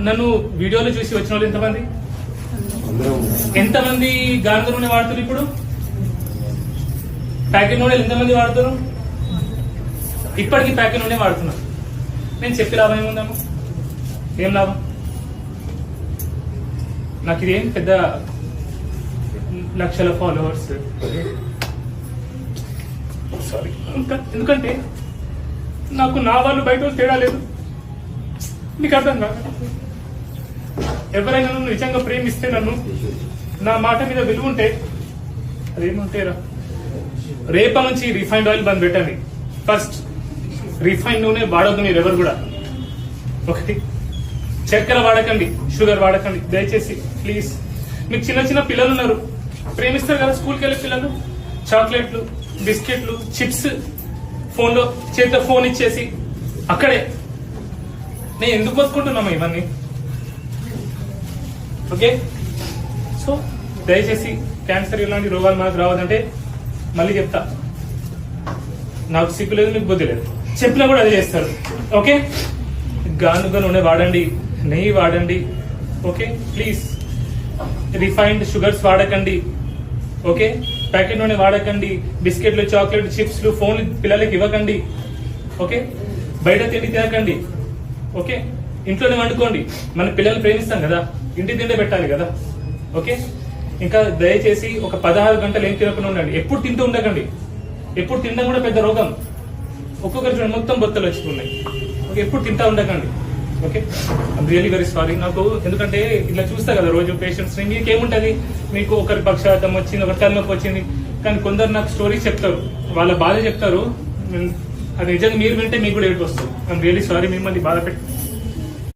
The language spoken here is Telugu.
నన్ను వీడియోలో చూసి వచ్చిన వాళ్ళు ఎంతమంది గానుగ నూనె వాడుతున్నారు? ఇప్పుడు ప్యాకెట్ నూనెలు ఎంతమంది వాడుతున్నారు? ఇప్పటికీ ప్యాకెట్ నూనె వాడుతున్నారు. నేను చెప్పి లాభం ఏముందమ్మా? ఏం లాభం? నాకు ఇదేం పెద్ద లక్షల ఫాలోవర్స్ సారీ, ఎందుకంటే నాకు నా వాళ్ళు బయట తేడా లేదు. నీకు అర్థం కాదు. ఎవరైనా నన్ను నిజంగా ప్రేమిస్తే, నన్ను నా మాట మీద విలువ ఉంటే, అదేమంటేరా రేప నుంచి రిఫైన్డ్ ఆయిల్ బంద్ పెట్టండి. ఫస్ట్ రిఫైన్డ్ నూనె వాడొద్దు మీరు ఎవరు కూడా. ఒకటి, చక్కెర వాడకండి, షుగర్ వాడకండి దయచేసి ప్లీజ్. మీకు చిన్న చిన్న పిల్లలు ఉన్నారు, ప్రేమిస్తారు కదా స్కూల్కి వెళ్ళే పిల్లలు. చాక్లెట్లు, బిస్కెట్లు, చిప్స్, ఫోన్లో చేతితో ఫోన్ ఇచ్చేసి అక్కడే నేను ఎందుకు బతుకుంటున్నామా ఇవన్నీ? ఓకే, సో దయచేసి క్యాన్సర్ ఇలాంటి రోగాలు మనకు రావద్దంటే మళ్ళీ చెప్తా, నాకు సిగ్గు లేదు, మీకు బుద్ధి లేదు. చెప్పినా కూడా అదే చేస్తారు. ఓకే, గానుగ నూనె వాడండి, నెయ్యి వాడండి. ఓకే ప్లీజ్, రిఫైన్డ్ షుగర్స్ వాడకండి. ఓకే, ప్యాకెట్ నూనె వాడకండి. బిస్కెట్లు, చాక్లెట్, చిప్స్లు, ఫోన్లు పిల్లలకి ఇవ్వకండి. ఓకే, బయట తిండి తినకండి. ఓకే, ఇంట్లోనే వండుకోండి. మన పిల్లల్ని ప్రేమిస్తాం కదా, ఇంటి తిండే పెట్టాలి కదా. ఓకే, ఇంకా దయచేసి ఒక 16 గంటలు ఏం తినకుండా ఉండండి. ఎప్పుడు తింటూ ఉండకండి. ఎప్పుడు తినడం కూడా పెద్ద రోగం. ఒక్కొక్కరి చూడండి మొత్తం బొత్తలు వచ్చుకున్నాయి. ఓకే, ఎప్పుడు తింటా ఉండకండి. Okay, I'm really very sorry. నాకు ఎందుకంటే ఇలా చూస్తా కదా రోజు పేషెంట్స్, మీకేముంటది, మీకు ఒకరి పక్షవాతం వచ్చింది, ఒకరి తలనొప్పి వచ్చింది, కానీ కొందరు నాకు స్టోరీస్ చెప్తారు, వాళ్ళ బాధ చెప్తారు. అది నిజంగా మీరు వింటే మీకు కూడా ఏడుపు వస్తుంది. ఐమ్ రియలీ సారీ మిమ్మల్ని బాధ పెట్టి